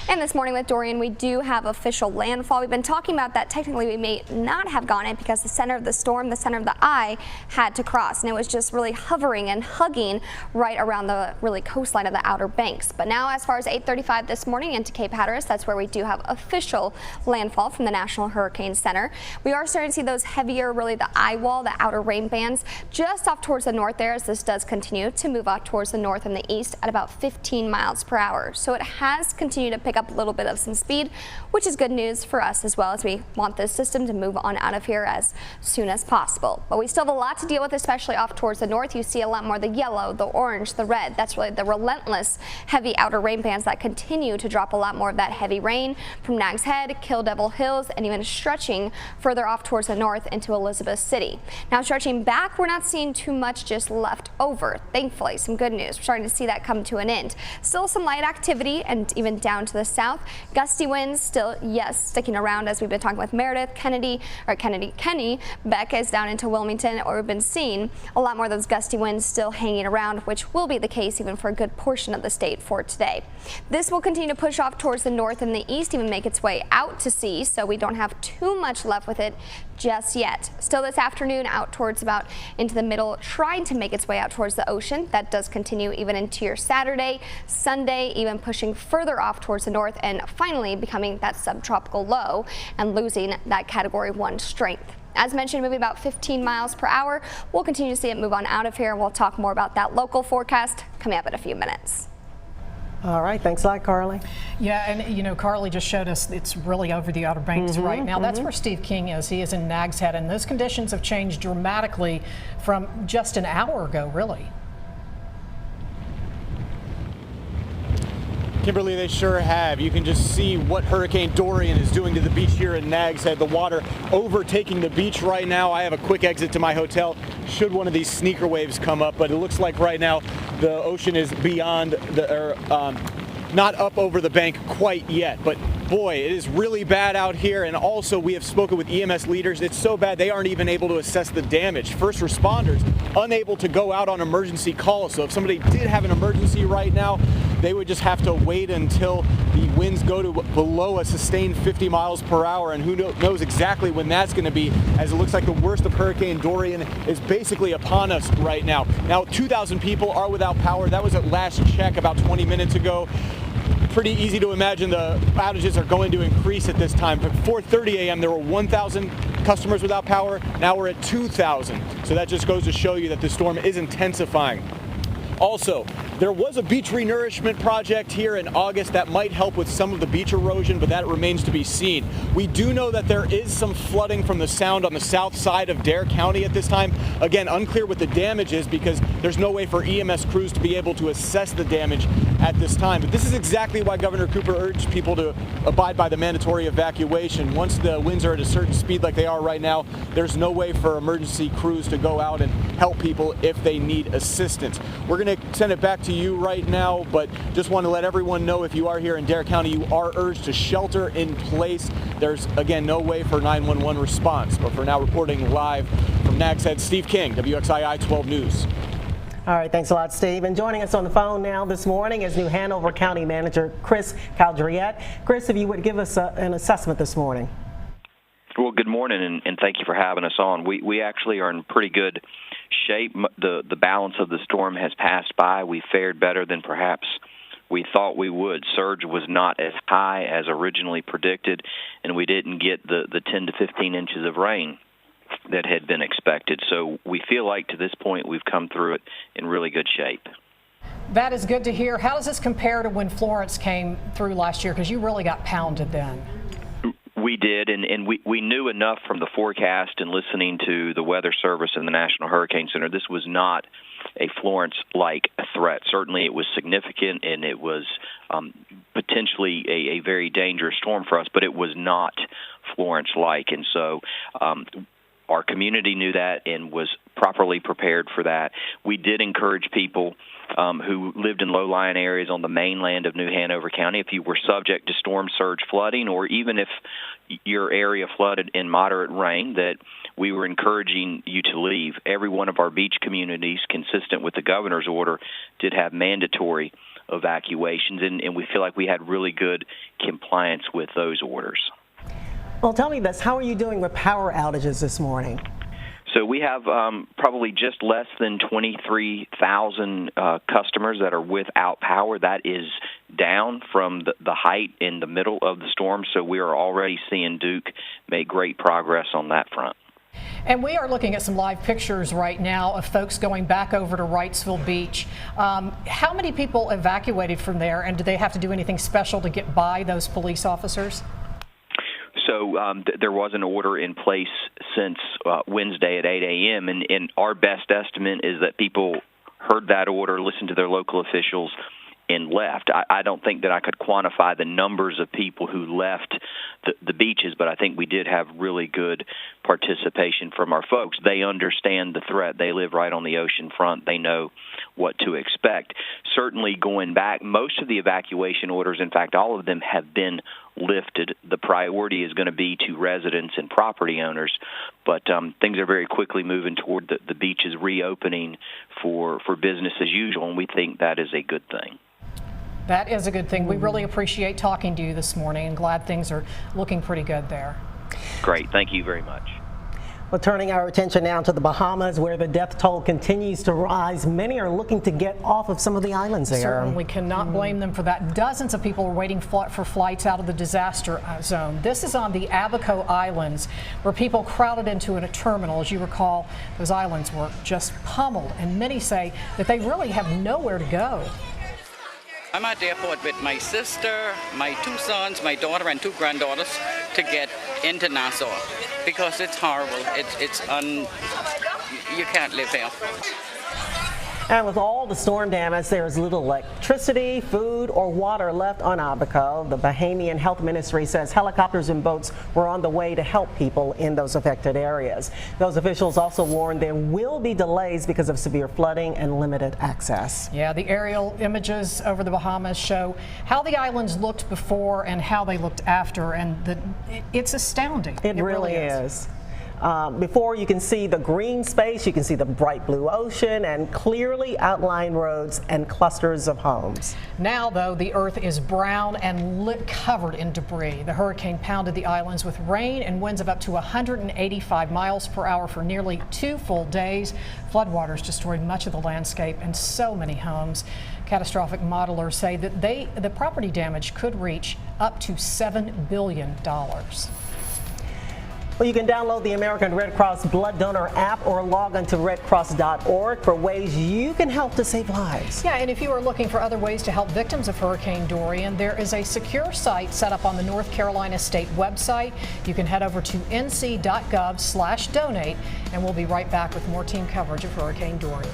And this morning with Dorian, we do have official landfall. We've been talking about that. Technically, we may not have gone it because the center of the storm, the center of the eye, had to cross, and it was just really hovering and hugging right around the coastline of the Outer Banks. But now, as far as 8:35 this morning into Cape Hatteras, that's where we do have official landfall from the National Hurricane Center. We are starting to see those heavier, the eye wall, the outer rain bands, just off towards the north there, as this does continue to move off towards the north and the east at about 15 miles per hour. So it has continued to pick up a little bit of some speed, which is good news for us as well, as we want this system to move on out of here as soon as possible. But we still have a lot to deal with, especially off towards the north. You see a lot more the yellow, the orange, the red. That's really the relentless heavy outer rain bands that continue to drop a lot more of that heavy rain from Nags Head, Kill Devil Hills, and even stretching further off towards the north into Elizabeth City. Now stretching back, we're not seeing too much just left over. Thankfully, some good news. We're starting to see that come to an end. Still some light activity, and even down to the south. Gusty winds still, yes, sticking around, as we've been talking with Meredith. Kenny Beck is down into Wilmington, or we've been seeing a lot more of those gusty winds still hanging around, which will be the case even for a good portion of the state for today. This will continue to push off towards the north and the east, even make its way out to sea, so we don't have too much left with it just yet. Still this afternoon out towards about into the middle, trying to make its way out towards the ocean. That does continue even into your Saturday, Sunday, even pushing further off towards the north and finally becoming that subtropical low and losing that Category 1 strength. As mentioned, moving about 15 miles per hour. We'll continue to see it move on out of here. We'll talk more about that local forecast coming up in a few minutes. All right, thanks a lot, Carly. Yeah, and Carly just showed us it's really over the Outer Banks right now. That's where Steve King is. He is in Nags Head, and those conditions have changed dramatically from just an hour ago, really. Kimberly, they sure have. You can just see what Hurricane Dorian is doing to the beach here in Nags Head. The water overtaking the beach right now. I have a quick exit to my hotel should one of these sneaker waves come up, but it looks like right now the ocean is beyond not up over the bank quite yet. But boy, it is really bad out here. And also, we have spoken with EMS leaders. It's so bad they aren't even able to assess the damage. First responders unable to go out on emergency calls. So if somebody did have an emergency right now, they would just have to wait until the winds go to below a sustained 50 miles per hour. And who knows exactly when that's going to be, as it looks like the worst of Hurricane Dorian is basically upon us right now. Now, 2,000 people are without power. That was at last check about 20 minutes ago. Pretty easy to imagine the outages are going to increase at this time. At 4:30 a.m. there were 1,000 customers without power. Now we're at 2,000. So that just goes to show you that the storm is intensifying. Also, there was a beach renourishment project here in August that might help with some of the beach erosion, but that remains to be seen. We do know that there is some flooding from the sound on the south side of Dare County at this time. Again, unclear what the damage is because there's no way for EMS crews to be able to assess the damage at this time. But this is exactly why Governor Cooper urged people to abide by the mandatory evacuation. Once the winds are at a certain speed like they are right now, there's no way for emergency crews to go out and help people if they need assistance. We're going to send it back to you right now, but just want to let everyone know if you are here in Dare County, you are urged to shelter in place. There's, again, no way for 911 response. But for now, reporting live from Nags Head, Steve King, WXII 12 News. All right, thanks a lot, Steve. And joining us on the phone now this morning is New Hanover County Manager Chris Caldriette. Chris, if you would give us an assessment this morning. Well, good morning, and thank you for having us on. We actually are in pretty good shape. The balance of the storm has passed by. We fared better than perhaps we thought we would. Surge was not as high as originally predicted, and we didn't get the 10 to 15 inches of rain that had been expected. So we feel like to this point we've come through it in really good shape. That is good to hear. How does this compare to when Florence came through last year? Because you really got pounded then. We did, and we knew enough from the forecast and listening to the Weather Service and the National Hurricane Center. This was not a Florence-like threat. Certainly it was significant, and it was potentially a very dangerous storm for us, but it was not Florence-like. And so our community knew that and was properly prepared for that. We did encourage people who lived in low-lying areas on the mainland of New Hanover County, if you were subject to storm surge flooding, or even if your area flooded in moderate rain, that we were encouraging you to leave. Every one of our beach communities, consistent with the governor's order, did have mandatory evacuations, and we feel like we had really good compliance with those orders. Well, tell me this, how are you doing with power outages this morning? So we have probably just less than 23,000 customers that are without power. That is down from the height in the middle of the storm, so we are already seeing Duke make great progress on that front. And we are looking at some live pictures right now of folks going back over to Wrightsville Beach. How many people evacuated from there, and do they have to do anything special to get by those police officers? So there was an order in place since Wednesday at 8 a.m., and our best estimate is that people heard that order, listened to their local officials, and left. I don't think that I could quantify the numbers of people who left the beaches, but I think we did have really good participation from our folks. They understand the threat. They live right on the ocean front. They know what to expect. Certainly going back, most of the evacuation orders, in fact, all of them have been lifted. The priority is going to be to residents and property owners, but things are very quickly moving toward the beaches reopening for business as usual, and we think that is a good thing. That is a good thing. We really appreciate talking to you this morning and glad things are looking pretty good there. Great. Thank you very much. Well, turning our attention now to the Bahamas, where the death toll continues to rise. Many are looking to get off of some of the islands there. Certainly cannot blame them for that. Dozens of people are waiting for flights out of the disaster zone. This is on the Abaco Islands, where people crowded into a terminal. As you recall, those islands were just pummeled, and many say that they really have nowhere to go. I'm at the airport with my sister, my 2 sons, my daughter, and 2 granddaughters to get into Nassau because it's horrible. You can't live here. And with all the storm damage, there is little electricity, food, or water left on Abaco. The Bahamian Health Ministry says helicopters and boats were on the way to help people in those affected areas. Those officials also warned there will be delays because of severe flooding and limited access. Yeah, the aerial images over the Bahamas show how the islands looked before and how they looked after, and it's astounding. It really is. Before, you can see the green space, you can see the bright blue ocean and clearly outlined roads and clusters of homes. Now, though, the earth is brown and covered in debris. The hurricane pounded the islands with rain and winds of up to 185 miles per hour for nearly 2 full days. Floodwaters destroyed much of the landscape and so many homes. Catastrophic modelers say that the property damage could reach up to $7 billion. Well, you can download the American Red Cross Blood Donor app or log on to redcross.org for ways you can help to save lives. Yeah, and if you are looking for other ways to help victims of Hurricane Dorian, there is a secure site set up on the North Carolina State website. You can head over to nc.gov/donate, and we'll be right back with more team coverage of Hurricane Dorian.